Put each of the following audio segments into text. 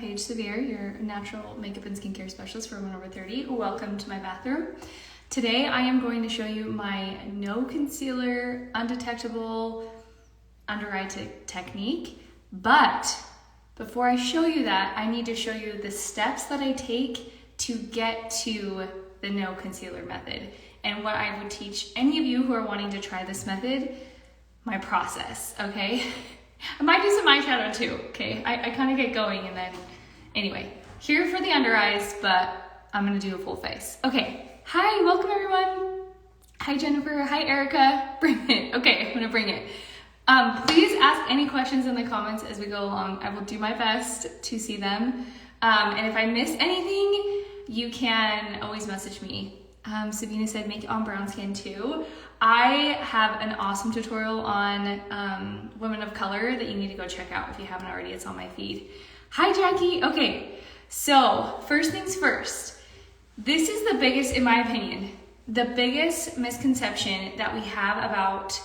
Paige Cedar, your natural makeup and skincare specialist for women over 30. Welcome to my bathroom. Today I am going to show you my no concealer, undetectable under eye technique. But before I show you that, I need to show you the steps that I take to get to the no concealer method and what I would teach any of you who are wanting to try this method, my process, okay? I might do some eyeshadow too, okay? I kind of get going and then, anyway, here for the under eyes, but I'm gonna do a full face. Okay, hi, welcome everyone. Hi Jennifer, hi Erica, bring it. Okay, I'm gonna bring it. Please ask any questions in the comments as we go along. I will do my best to see them. And if I miss anything, you can always message me. Sabina said make it on brown skin too. I have an awesome tutorial on women of color that you need to go check out if you haven't already. It's on my feed. Hi Jackie. Okay, so first things first. This is the biggest, in my opinion, the biggest misconception that we have about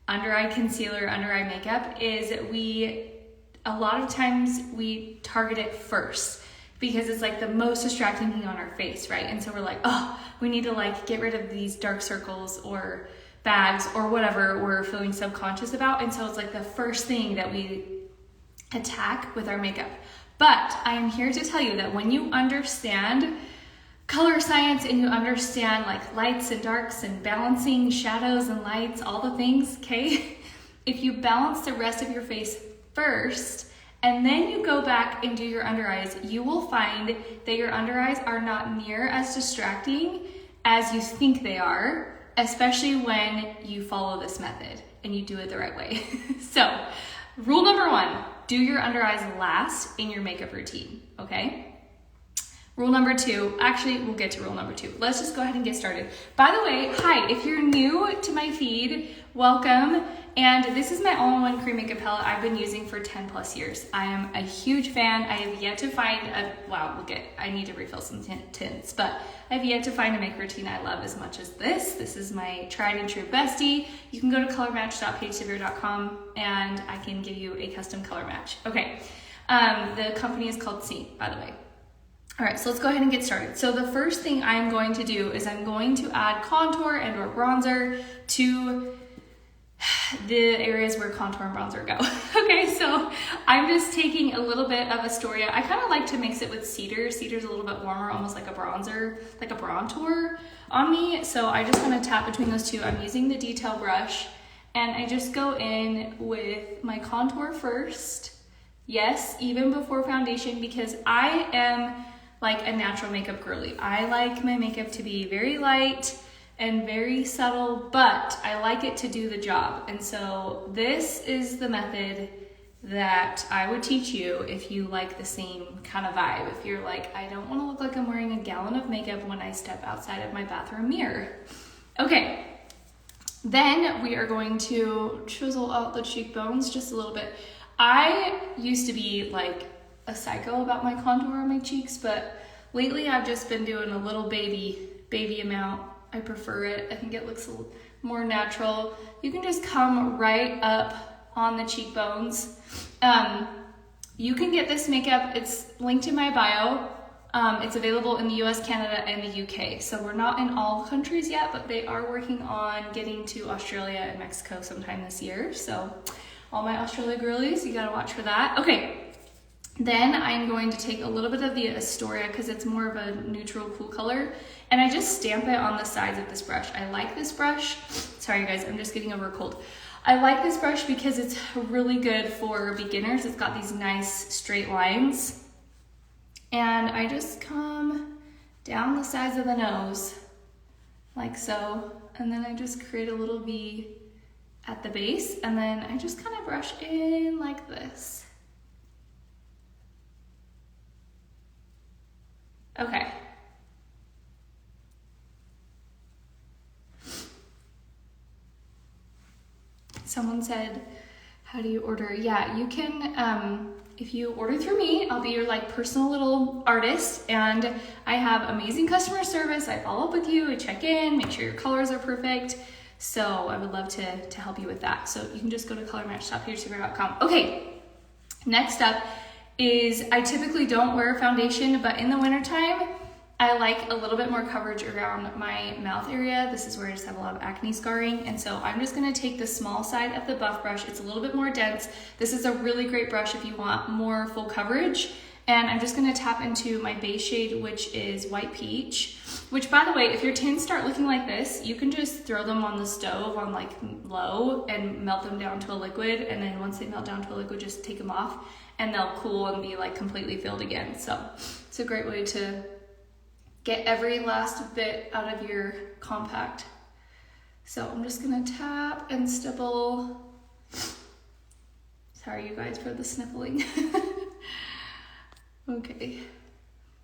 under eye concealer, under eye makeup is a lot of times we target it first because it's like the most distracting thing on our face, right? And so we're like, oh, we need to like get rid of these dark circles or bags or whatever we're feeling subconscious about. And so it's like the first thing that we attack with our makeup. But I am here to tell you that when you understand color science and you understand like lights and darks and balancing shadows and lights, all the things, okay? If you balance the rest of your face first, and then you go back and do your under eyes, you will find that your under eyes are not near as distracting as you think they are, especially when you follow this method and you do it the right way. So, rule number 1, do your under eyes last in your makeup routine, okay? Rule number 2, actually, we'll get to rule number 2. Let's just go ahead and get started. By the way, hi, if you're new to my feed, welcome. And this is my all-in-one cream makeup palette I've been using for 10 plus years. I am a huge fan. I have yet to find I need to refill some tints, but I've yet to find a makeup routine I love as much as this. This is my tried and true bestie. You can go to colormatch.pagesevere.com and I can give you a custom color match. Okay, the company is called C, by the way. All right, so let's go ahead and get started. So the first thing I'm going to do is I'm going to add contour and or bronzer to the areas where contour and bronzer go. Okay, so I'm just taking a little bit of Astoria. I kind of like to mix it with Cedar. Cedar's a little bit warmer, almost like a bronzer, like a bronzer on me. So I just want to tap between those two. I'm using the detail brush and I just go in with my contour first. Yes, even before foundation, because I am like a natural makeup girly. I like my makeup to be very light and very subtle, but I like it to do the job. And so this is the method that I would teach you if you like the same kind of vibe. If you're like, I don't wanna look like I'm wearing a gallon of makeup when I step outside of my bathroom mirror. Okay, then we are going to chisel out the cheekbones just a little bit. I used to be like a psycho about my contour on my cheeks, but lately I've just been doing a little baby amount. I prefer it. I think it looks a little more natural. You can just come right up on the cheekbones. You can get this makeup, it's linked in my bio. It's available in the US, Canada, and the UK. So we're not in all countries yet, but they are working on getting to Australia and Mexico sometime this year. So all my Australia girlies, you gotta watch for that. Okay. Then I'm going to take a little bit of the Astoria because it's more of a neutral cool color and I just stamp it on the sides of this brush. I like this brush. Sorry guys, I'm just getting over a cold. I like this brush because it's really good for beginners. It's got these nice straight lines and I just come down the sides of the nose like so, and then I just create a little V at the base and then I just kind of brush in like this. Okay. Someone said, how do you order? Yeah, you can, if you order through me, I'll be your like personal little artist and I have amazing customer service. I follow up with you, I check in, make sure your colors are perfect. So I would love to help you with that. So you can just go to colormatch.pagesevere.com. Okay, next up is I typically don't wear foundation, but in the wintertime, I like a little bit more coverage around my mouth area. This is where I just have a lot of acne scarring. And so I'm just gonna take the small side of the buff brush. It's a little bit more dense. This is a really great brush if you want more full coverage. And I'm just gonna tap into my base shade, which is White Peach, which, by the way, if your tints start looking like this, you can just throw them on the stove on like low and melt them down to a liquid. And then once they melt down to a liquid, just take them off and they'll cool and be like completely filled again. So it's a great way to get every last bit out of your compact. So I'm just gonna tap and stipple. Sorry you guys for the sniffling. Okay.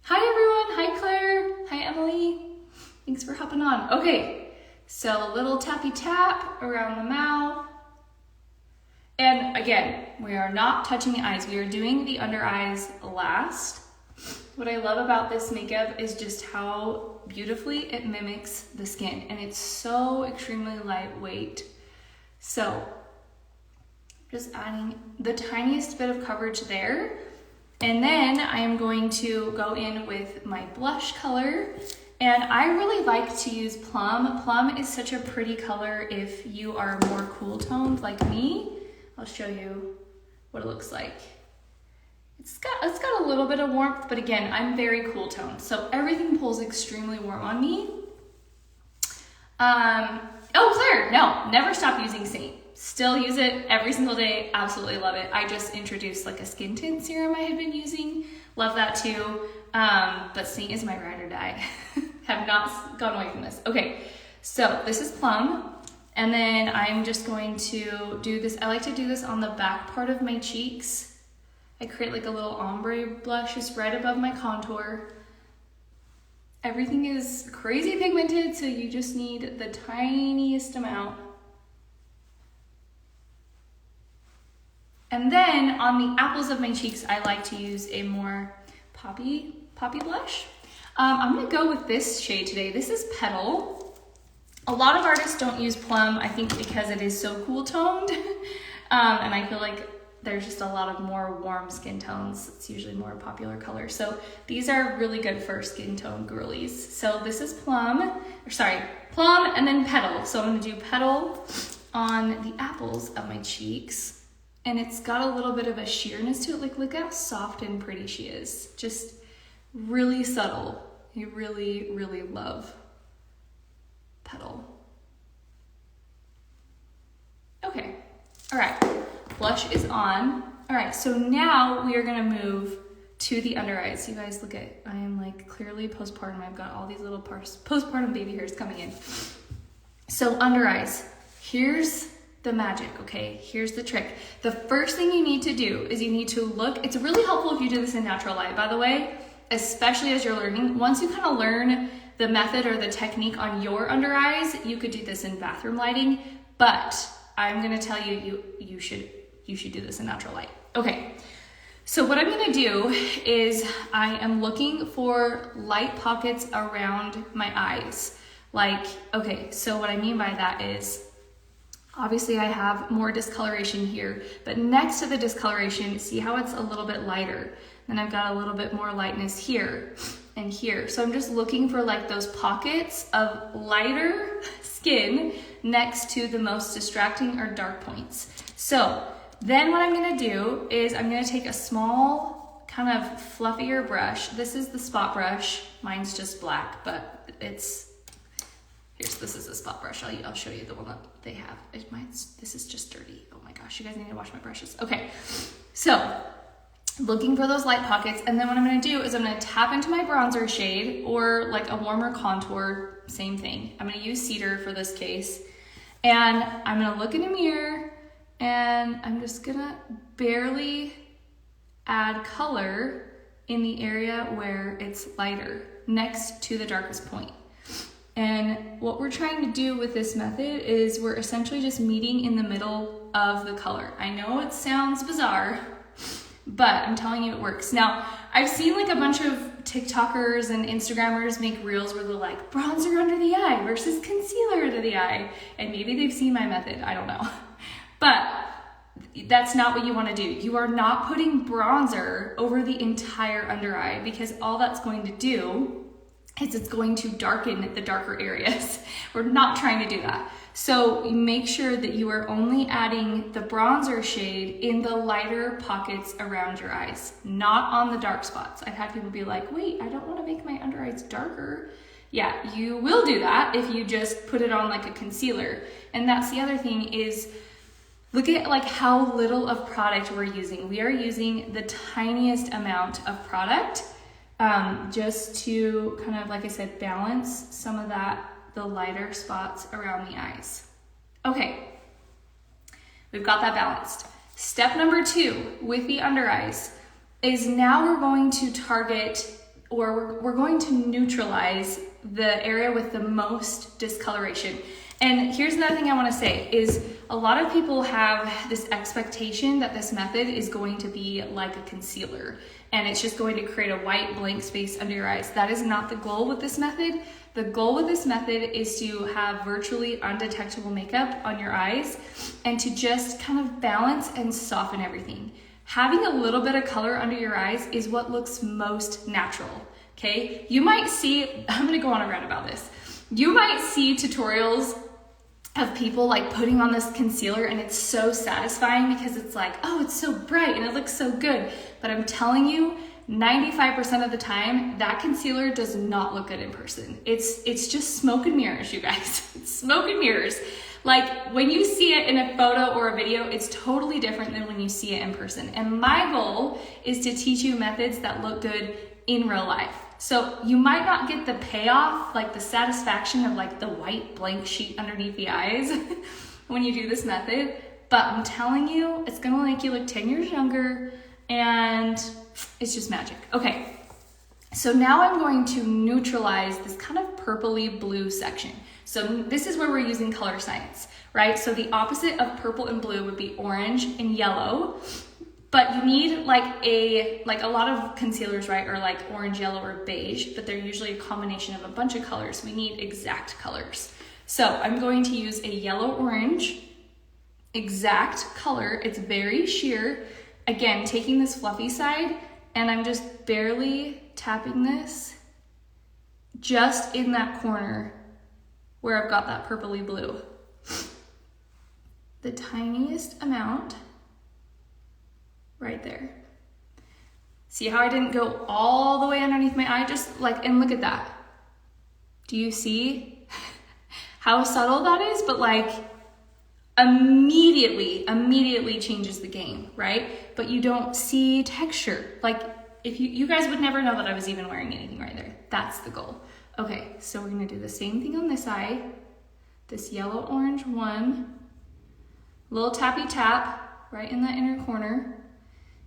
Hi everyone, hi Claire, hi Emily. Thanks for hopping on. Okay, so a little tappy tap around the mouth. And again, we are not touching the eyes. We are doing the under eyes last. What I love about this makeup is just how beautifully it mimics the skin, and it's so extremely lightweight. So just adding the tiniest bit of coverage there. And then I am going to go in with my blush color, and I really like to use Plum. Plum is such a pretty color if you are more cool toned like me. I'll show you what it looks like. It's got a little bit of warmth, but again, I'm very cool toned, so everything pulls extremely warm on me. Oh, Claire, no, never stop using Saint. Still use it every single day, absolutely love it. I just introduced like a skin tint serum I had been using, love that too. But Saint is my ride or die. Have not gone away from this. Okay, so this is Plum, and then I'm just going to do this. I like to do this on the back part of my cheeks. I create like a little ombre blush just right above my contour. Everything is crazy pigmented, so you just need the tiniest amount. And then on the apples of my cheeks, I like to use a more poppy blush. I'm gonna go with this shade today. This is Petal. A lot of artists don't use Plum, I think because it is so cool toned. And I feel like there's just a lot of more warm skin tones. It's usually more popular color. So these are really good for skin tone girlies. So this is Plum and then Petal. So I'm gonna do Petal on the apples of my cheeks. And it's got a little bit of a sheerness to it. Like, look how soft and pretty she is. Just really subtle. I really, really love Petal. Okay, all right. Blush is on. All right, so now we are gonna move to the under eyes. You guys look at, I am like clearly postpartum. I've got all these little postpartum baby hairs coming in. So under eyes, here's the magic, okay? Here's the trick. The first thing you need to do is you need to look, it's really helpful if you do this in natural light, by the way, especially as you're learning. Once you kind of learn the method or the technique on your under eyes, you could do this in bathroom lighting, but I'm gonna tell you, you should do this in natural light. Okay, so what I'm gonna do is I am looking for light pockets around my eyes. Like, okay, so what I mean by that is, obviously I have more discoloration here, but next to the discoloration, see how it's a little bit lighter? Then I've got a little bit more lightness here and here. So I'm just looking for like those pockets of lighter skin next to the most distracting or dark points. So then what I'm gonna do is I'm gonna take a small kind of fluffier brush. This is the spot brush. Mine's just black, but this is the spot brush. I'll show you the one that they have. This is just dirty. Oh my gosh, you guys need to wash my brushes. Okay, so looking for those light pockets, and then what I'm gonna do is I'm gonna tap into my bronzer shade or like a warmer contour, same thing. I'm gonna use Cedar for this case, and I'm gonna look in a mirror, and I'm just gonna barely add color in the area where it's lighter, next to the darkest point. And what we're trying to do with this method is we're essentially just meeting in the middle of the color. I know it sounds bizarre, but I'm telling you it works. Now, I've seen like a bunch of TikTokers and Instagrammers make reels where they're like bronzer under the eye versus concealer under the eye. And maybe they've seen my method, I don't know. But that's not what you want to do. You are not putting bronzer over the entire under eye, because all that's going to do is it's going to darken the darker areas. We're not trying to do that. So you make sure that you are only adding the bronzer shade in the lighter pockets around your eyes, not on the dark spots. I've had people be like, wait, I don't want to make my under eyes darker. Yeah, you will do that if you just put it on like a concealer. And that's the other thing is, look at like how little of product we're using. We are using the tiniest amount of product just to kind of, like I said, balance some of that, the lighter spots around the eyes. Okay, we've got that balanced. Step number 2 with the under eyes is now we're going to target, or we're going to neutralize the area with the most discoloration. And here's another thing I want to say is a lot of people have this expectation that this method is going to be like a concealer and it's just going to create a white blank space under your eyes. That is not the goal with this method. The goal with this method is to have virtually undetectable makeup on your eyes and to just kind of balance and soften everything. Having a little bit of color under your eyes is what looks most natural, okay? You might see, I'm gonna go on a rant about this. You might see tutorials of people like putting on this concealer and it's so satisfying because it's like, oh, it's so bright and it looks so good. But I'm telling you, 95% of the time, that concealer does not look good in person. It's just smoke and mirrors, you guys. It's smoke and mirrors. Like when you see it in a photo or a video, it's totally different than when you see it in person. And my goal is to teach you methods that look good in real life. So you might not get the payoff, like the satisfaction of like the white blank sheet underneath the eyes when you do this method, but I'm telling you, it's gonna make you look 10 years younger and it's just magic. Okay, so now I'm going to neutralize this kind of purpley blue section. So this is where we're using color science, right? So the opposite of purple and blue would be orange and yellow. But you need like a lot of concealers, right, are like orange, yellow, or beige, but they're usually a combination of a bunch of colors. We need exact colors. So I'm going to use a yellow-orange exact color. It's very sheer. Again, taking this fluffy side, and I'm just barely tapping this just in that corner where I've got that purpley blue. The tiniest amount. Right there. See how I didn't go all the way underneath my eye? Just like, and look at that. Do you see how subtle that is? But like immediately changes the game, right? But you don't see texture. Like if you guys would never know that I was even wearing anything right there. That's the goal. Okay, so we're gonna do the same thing on this eye. This yellow-orange one. Little tappy tap right in that inner corner.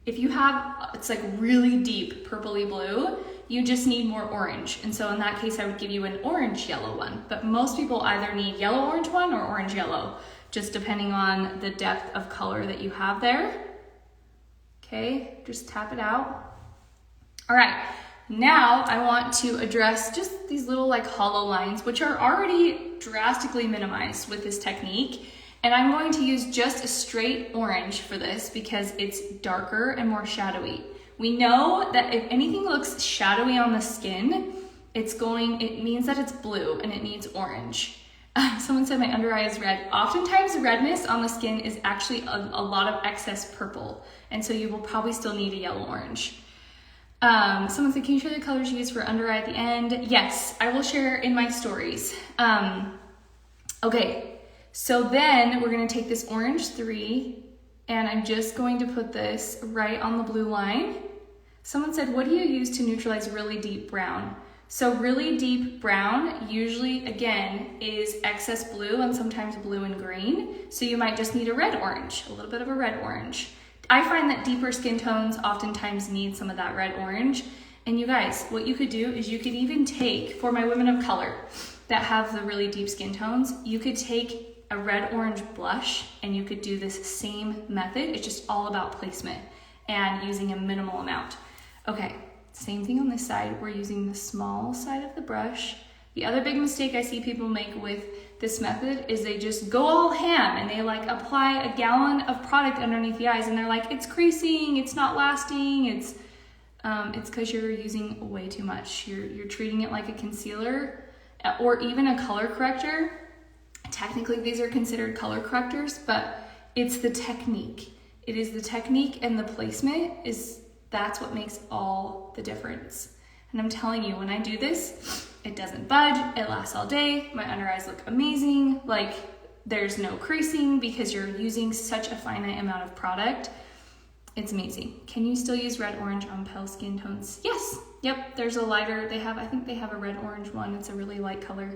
If you have, it's like really deep purpley blue, you just need more orange. And so in that case, I would give you an orange yellow one. But most people either need yellow orange one or orange yellow, just depending on the depth of color that you have there. Okay, just tap it out. All right, now I want to address just these little like hollow lines, which are already drastically minimized with this technique. And I'm going to use just a straight orange for this because it's darker and more shadowy. We know that if anything looks shadowy on the skin, it means that it's blue and it needs orange. Someone said my under eye is red. Oftentimes redness on the skin is actually a lot of excess purple. And so you will probably still need a yellow orange. Someone said, can you share the colors you use for under eye at the end? Yes, I will share in my stories. Okay. So then we're gonna take this orange 3 and I'm just going to put this right on the blue line. Someone said, what do you use to neutralize really deep brown? So really deep brown usually, again, is excess blue and sometimes blue and green. So you might just need a red orange, a little bit of a red orange. I find that deeper skin tones oftentimes need some of that red orange. And you guys, what you could do is you could even take, for my women of color that have the really deep skin tones, you could take a red orange blush and you could do this same method. It's just all about placement and using a minimal amount. Okay, same thing on this side. We're using the small side of the brush. The other big mistake I see people make with this method is they just go all ham and they like apply a gallon of product underneath the eyes and they're like, it's creasing, it's not lasting, it's because you're using way too much. You're treating it like a concealer or even a color corrector. Technically, these are considered color correctors, but it's the technique. It is the technique and the placement that's what makes all the difference. And I'm telling you, when I do this, it doesn't budge, it lasts all day, my under eyes look amazing, like there's no creasing because you're using such a finite amount of product. It's amazing. Can you still use red orange on pale skin tones? Yes. Yep, there's a lighter, I think they have a red orange one. It's a really light color.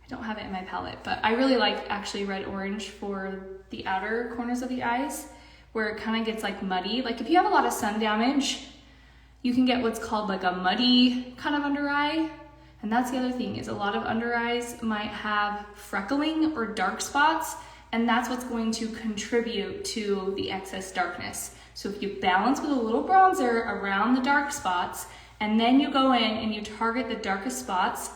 I don't have it in my palette, but I really like actually red orange for the outer corners of the eyes where it kind of gets like muddy. Like if you have a lot of sun damage, you can get what's called like a muddy kind of under eye. And that's the other thing, is a lot of under eyes might have freckling or dark spots, and that's what's going to contribute to the excess darkness. So if you balance with a little bronzer around the dark spots, and then you go in and you target the darkest spots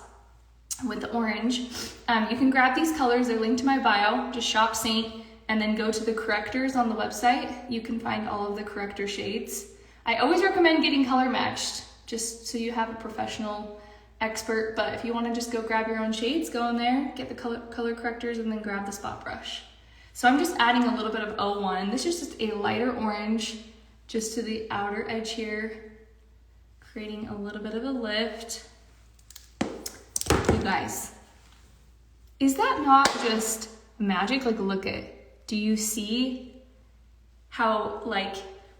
with the orange, you can grab these colors, they're linked to my bio, just shop Saint, and then go to the correctors on the website. You can find all of the corrector shades. I always recommend getting color matched, just so you have a professional expert, but if you want to just go grab your own shades, go in there, get the color correctors, and then grab the spot brush. So I'm just adding a little bit of 01. This is just a lighter orange, just to the outer edge here, creating a little bit of a lift. You guys, is that not just magic? Like, look at, do you see how, like,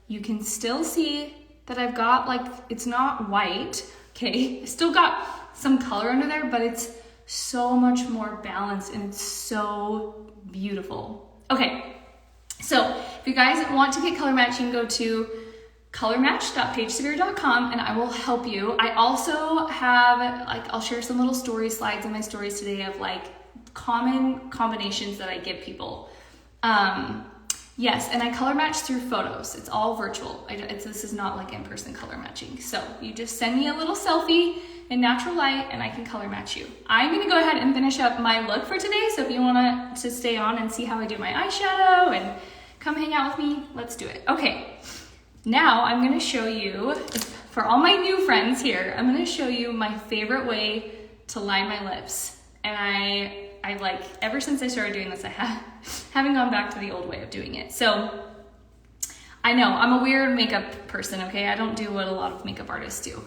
you can still see that I've got, like, it's not white, okay? I still got some color under there, but it's so much more balanced and it's so beautiful. Okay, so if you guys want to get color match, you can go to colormatch.pagecedar.com and I will help you. I also have, like, I'll share some little story slides in my stories today of like common combinations that I give people. Yes, and I color match through photos. It's all virtual. This is not like in-person color matching. So you just send me a little selfie in natural light and I can color match you. I'm gonna go ahead and finish up my look for today. So if you want to stay on and see how I do my eyeshadow and come hang out with me, let's do it. Okay, now I'm gonna show you, for all my new friends here, I'm gonna show you my favorite way to line my lips. And I like, ever since I started doing this, I haven't gone back to the old way of doing it. So I know I'm a weird makeup person, okay? I don't do what a lot of makeup artists do.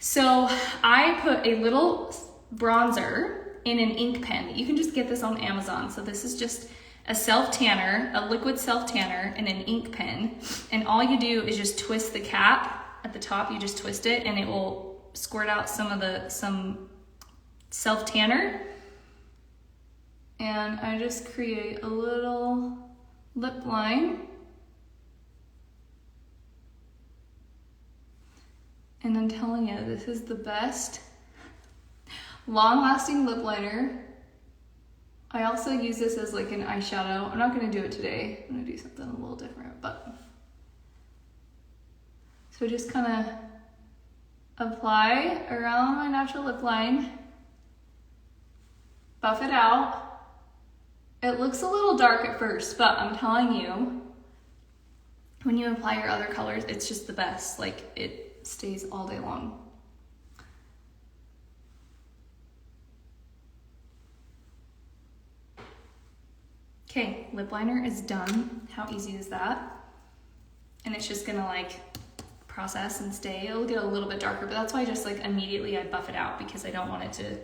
So I put a little bronzer in an ink pen. You can just get this on Amazon. So this is just a self-tanner, a liquid self-tanner in an ink pen. And all you do is just twist the cap at the top. You just twist it and it will squirt out some self-tanner. And I just create a little lip line. And I'm telling you, this is the best long-lasting lip liner. I also use this as like an eyeshadow. I'm not gonna do it today. I'm gonna do something a little different, but. So just kind of apply around my natural lip line, buff it out. It looks a little dark at first, but I'm telling you, when you apply your other colors, it's just the best. Like, it stays all day long. Okay, lip liner is done. How easy is that? And it's just gonna like process and stay. It'll get a little bit darker, but that's why I just like immediately I buff it out because I don't want it to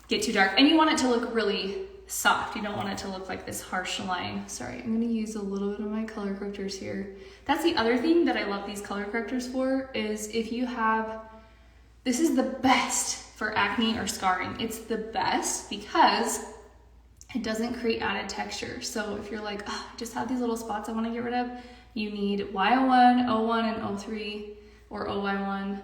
get too dark. And you want it to look really soft. You don't want it to look like this harsh line. Sorry, I'm gonna use a little bit of my color correctors here. That's the other thing that I love these color correctors for, is if you have, this is the best for acne or scarring. It's the best because it doesn't create added texture. So if you're like, oh, I just have these little spots I wanna get rid of, you need Y01, O1, and O3, or OY1,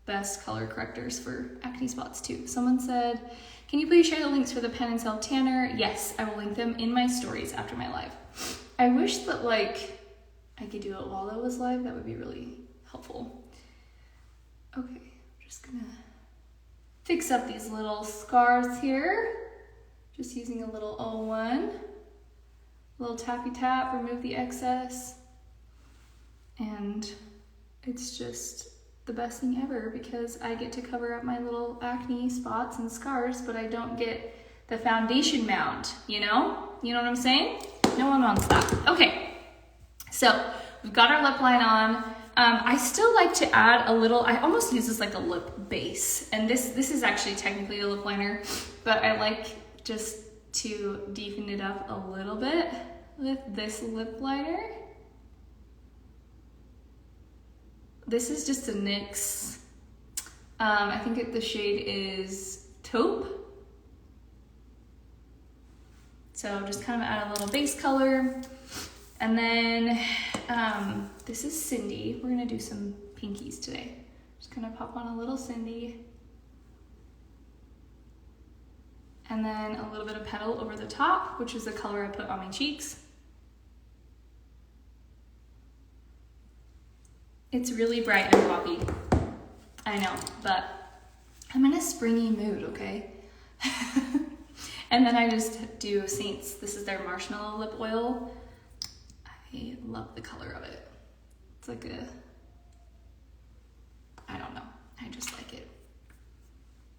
best color correctors for acne spots too. Someone said, can you please share the links for the pen and self tanner? Yes, I will link them in my stories after my live. I wish that like I could do it while I was live. That would be really helpful. Okay, I'm just gonna fix up these little scars here. Just using a little 01, a little tappy tap, remove the excess. And it's just the best thing ever because I get to cover up my little acne spots and scars, but I don't get the foundation mound, you know? You know what I'm saying? No one wants that. Okay, so we've got our lip line on. I still like to add a little, I almost use this like a lip base. And this is actually technically a lip liner, but I like just to deepen it up a little bit with this lip liner. This is just a NYX, I think the shade is Taupe. So just kind of add a little base color. And then this is Cindy. We're gonna do some pinkies today. Just gonna pop on a little Cindy. And then a little bit of Petal over the top, which is the color I put on my cheeks. It's really bright and poppy. I know, but I'm in a springy mood, okay? And then I just do Saints. This is their marshmallow lip oil. I love the color of it. It's like I don't know. I just like it.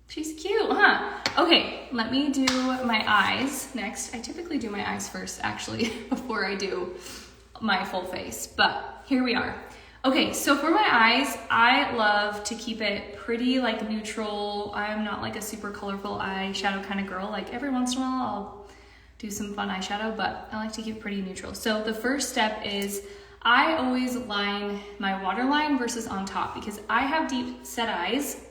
She's cute, huh? Okay, let me do my eyes next. I typically do my eyes first, actually, before I do my full face, but here we are. Okay, so for my eyes, I love to keep it pretty like neutral. I'm not like a super colorful eyeshadow kind of girl. Like every once in a while, I'll do some fun eyeshadow, but I like to keep it pretty neutral. So the first step is I always line my waterline versus on top because I have deep set eyes.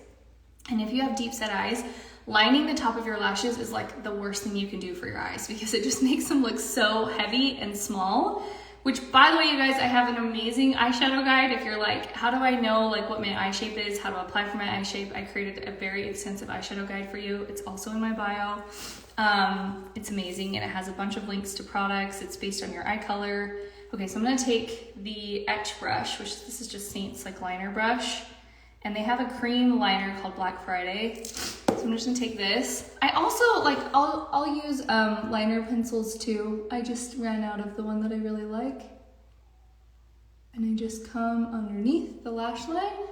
And if you have deep set eyes, lining the top of your lashes is like the worst thing you can do for your eyes because it just makes them look so heavy and small. Which, by the way, you guys, I have an amazing eyeshadow guide. If you're like, how do I know like what my eye shape is, how to apply for my eye shape, I created a very extensive eyeshadow guide for you. It's also in my bio. It's amazing and it has a bunch of links to products. It's based on your eye color. Okay, so I'm gonna take the Etch brush, which this is just Saints like liner brush. And they have a cream liner called Black Friday. So I'm just gonna take this. I also like, I'll use liner pencils too. I just ran out of the one that I really like. And I just come underneath the lash line,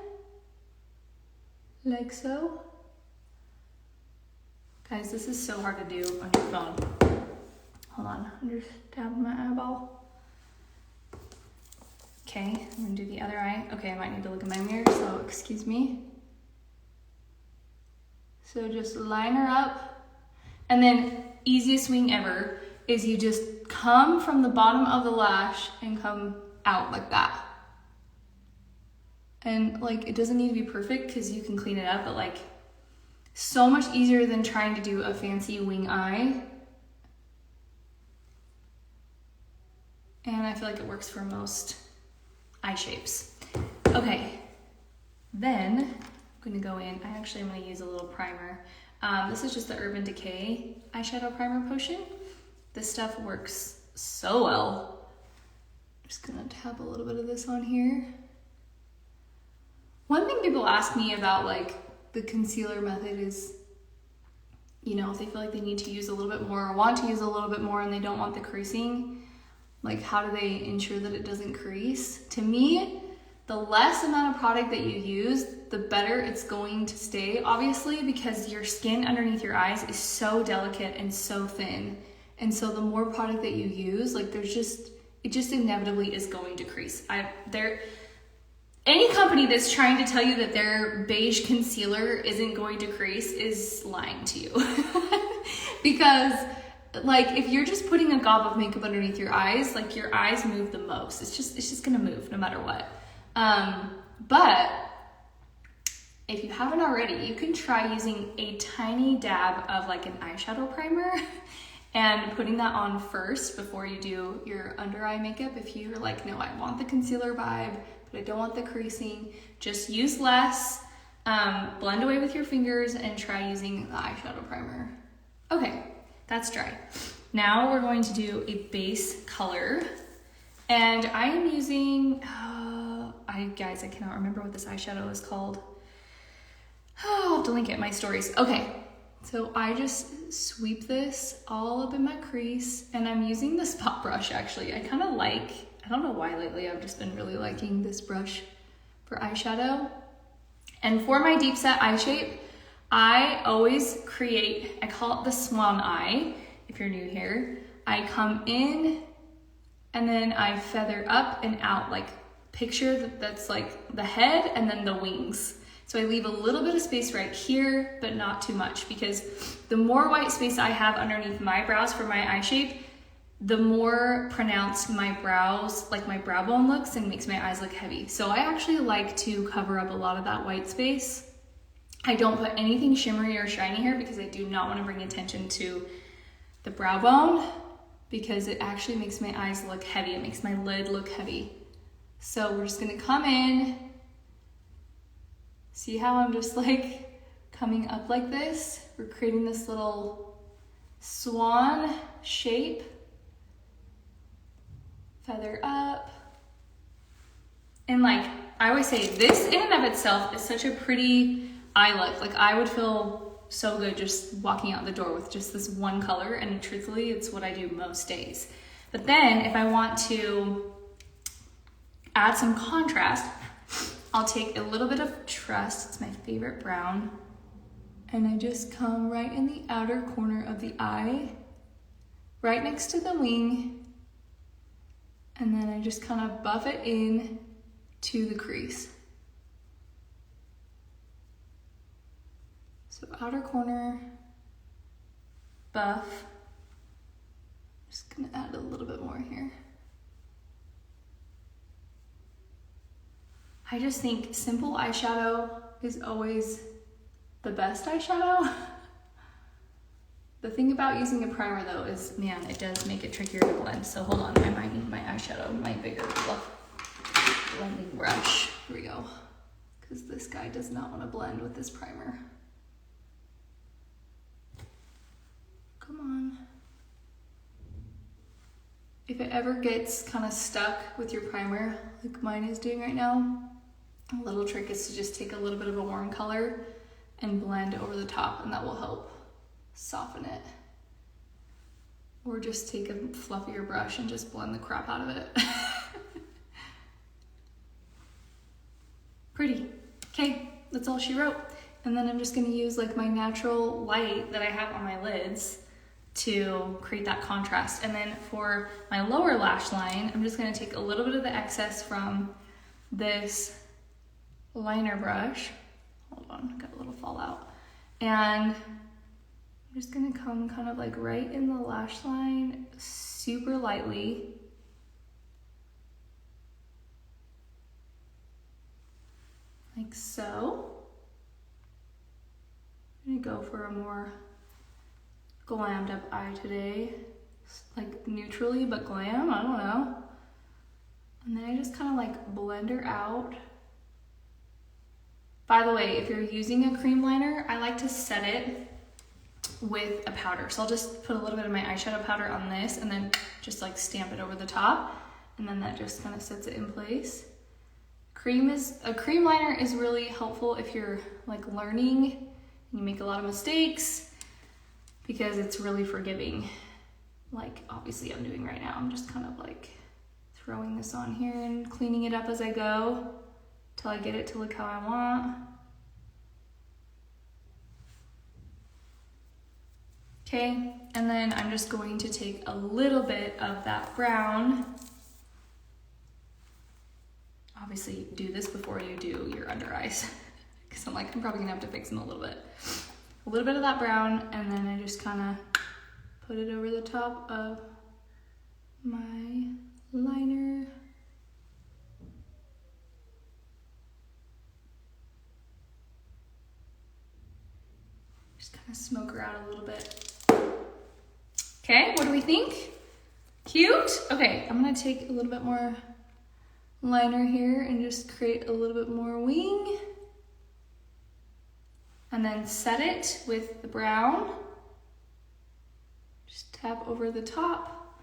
like so. Guys, this is so hard to do on your phone. Hold on, I'm just dabbing my eyeball. Okay, I'm gonna do the other eye. Okay, I might need to look in my mirror, so excuse me. So just line her up. And then easiest wing ever is you just come from the bottom of the lash and come out like that. And like, it doesn't need to be perfect because you can clean it up, but like so much easier than trying to do a fancy wing eye. And I feel like it works for most eye shapes. Okay, then I'm gonna go in, I'm gonna use a little primer. This is just the Urban Decay eyeshadow primer potion. This stuff works so well. I'm just gonna tap a little bit of this on here. One thing people ask me about like the concealer method is, you know, if they feel like they need to use a little bit more or want to use a little bit more and they don't want the creasing, like how do they ensure that it doesn't crease? To me, the less amount of product that you use, the better it's going to stay, obviously, because your skin underneath your eyes is so delicate and so thin. And so the more product that you use, like it just inevitably is going to crease. Any company that's trying to tell you that their beige concealer isn't going to crease is lying to you. Because like if you're just putting a gob of makeup underneath your eyes, like your eyes move the most. It's just gonna move no matter what. But if you haven't already, you can try using a tiny dab of like an eyeshadow primer and putting that on first before you do your under eye makeup. If you're like, no, I want the concealer vibe, but I don't want the creasing, just use less, blend away with your fingers and try using the eyeshadow primer. Okay, that's dry. Now we're going to do a base color. And I am using, guys, I cannot remember what this eyeshadow is called. Oh, I'll have to link it in my stories. Okay, So I just sweep this all up in my crease, and I'm using the spot brush actually. I don't know why lately, I've just been really liking this brush for eyeshadow. And for my deep set eye shape, I always create, I call it the swan eye, if you're new here. I come in and then I feather up and out, like picture that's like the head and then the wings. So I leave a little bit of space right here, but not too much, because the more white space I have underneath my brows for my eye shape, the more pronounced my brows, like my brow bone looks, and makes my eyes look heavy. So I actually like to cover up a lot of that white space. I don't put anything shimmery or shiny here because I do not want to bring attention to the brow bone, because it actually makes my eyes look heavy. It makes my lid look heavy. So we're just gonna come in. See how I'm just like coming up like this? We're creating this little swan shape. Feather up. And like, I always say this in and of itself is such a pretty eye look. Like I would feel so good just walking out the door with just this one color, and truthfully, it's what I do most days. But then if I want to add some contrast, I'll take a little bit of Trust, it's my favorite brown, and I just come right in the outer corner of the eye, right next to the wing, and then I just kind of buff it in to the crease. So outer corner, buff. Just gonna add a little bit more here. I just think simple eyeshadow is always the best eyeshadow. The thing about using a primer though is, man, it does make it trickier to blend. So hold on, I might need my eyeshadow, my bigger blending brush. Here we go. Because this guy does not want to blend with this primer. Come on. If it ever gets kind of stuck with your primer, like mine is doing right now, a little trick is to just take a little bit of a warm color and blend over the top, and that will help soften it. Or just take a fluffier brush and just blend the crap out of it. Pretty. Okay, that's all she wrote. And then I'm just gonna use like my natural light that I have on my lids to create that contrast. And then for my lower lash line, I'm just gonna take a little bit of the excess from this liner brush. Hold on, got a little fallout. And I'm just gonna come kind of like right in the lash line, super lightly. Like so. I'm gonna go for a more glammed up eye today. Like neutrally, but glam, I don't know. And then I just kind of like blend her out. By the way, if you're using a cream liner, I like to set it with a powder. So I'll just put a little bit of my eyeshadow powder on this and then just like stamp it over the top. And then that just kind of sets it in place. A cream liner is really helpful if you're like learning and you make a lot of mistakes, because it's really forgiving. Like obviously I'm doing right now. I'm just kind of like throwing this on here and cleaning it up as I go till I get it to look how I want. Okay, and then I'm just going to take a little bit of that brown. Obviously do this before you do your under eyes, because I'm probably gonna have to fix them a little bit. A little bit of that brown, and then I just kind of put it over the top of my liner. Just kind of smoke her out a little bit. Okay, what do we think? Cute? Okay, I'm gonna take a little bit more liner here and just create a little bit more wing. And then set it with the brown. Just tap over the top.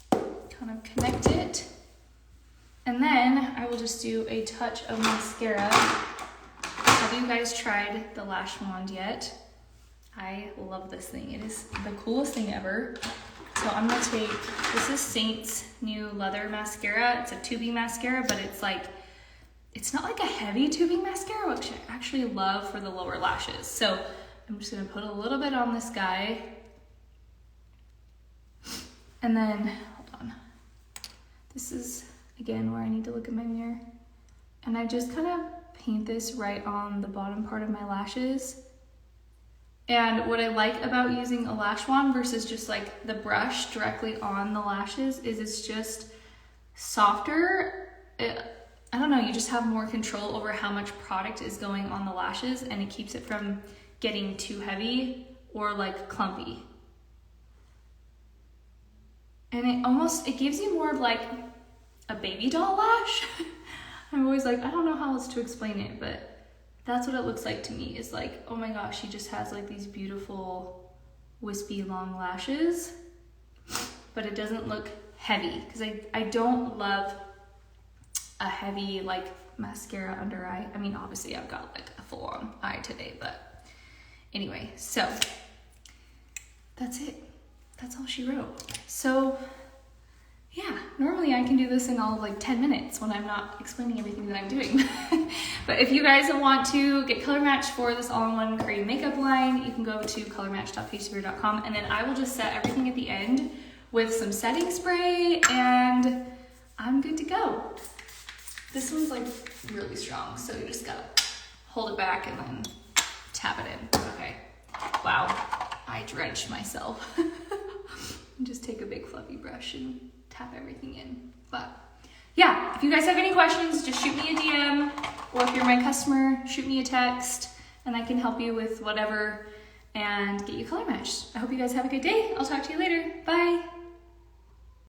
Kind of connect it. And then I will just do a touch of mascara at have you guys tried the lash wand yet? I love this thing. It is the coolest thing ever. So I'm gonna take, this is Saint's new leather mascara. It's a tubing mascara, but it's like, it's not like a heavy tubing mascara, which I actually love for the lower lashes. So I'm just gonna put a little bit on this guy. And then, hold on. This is, again, where I need to look at my mirror. And I just kind of paint this right on the bottom part of my lashes. And what I like about using a lash wand versus just like the brush directly on the lashes is it's just softer. I don't know, you just have more control over how much product is going on the lashes, and it keeps it from getting too heavy or like clumpy. And it gives you more of like a baby doll lash. I'm always like, I don't know how else to explain it, but that's what it looks like to me. Is like, oh my gosh, she just has like these beautiful wispy long lashes, but it doesn't look heavy, because I don't love a heavy like mascara under eye. I mean, obviously I've got like a full on eye today, but anyway, so that's it. That's all she wrote. So yeah, normally I can do this in all of like 10 minutes when I'm not explaining everything that I'm doing. But if you guys want to get color matched for this all-in-one Korean makeup line, you can go to colormatch.pagesever.com, and then I will just set everything at the end with some setting spray, and I'm good to go. This one's like really strong, so you just gotta hold it back and then tap it in. Okay. Wow, I drenched myself. Just take a big fluffy brush and tap everything in. But yeah, if you guys have any questions, just shoot me a DM, or if you're my customer, shoot me a text, and I can help you with whatever and get you color matched. I hope you guys have a good day. I'll talk to you later. Bye.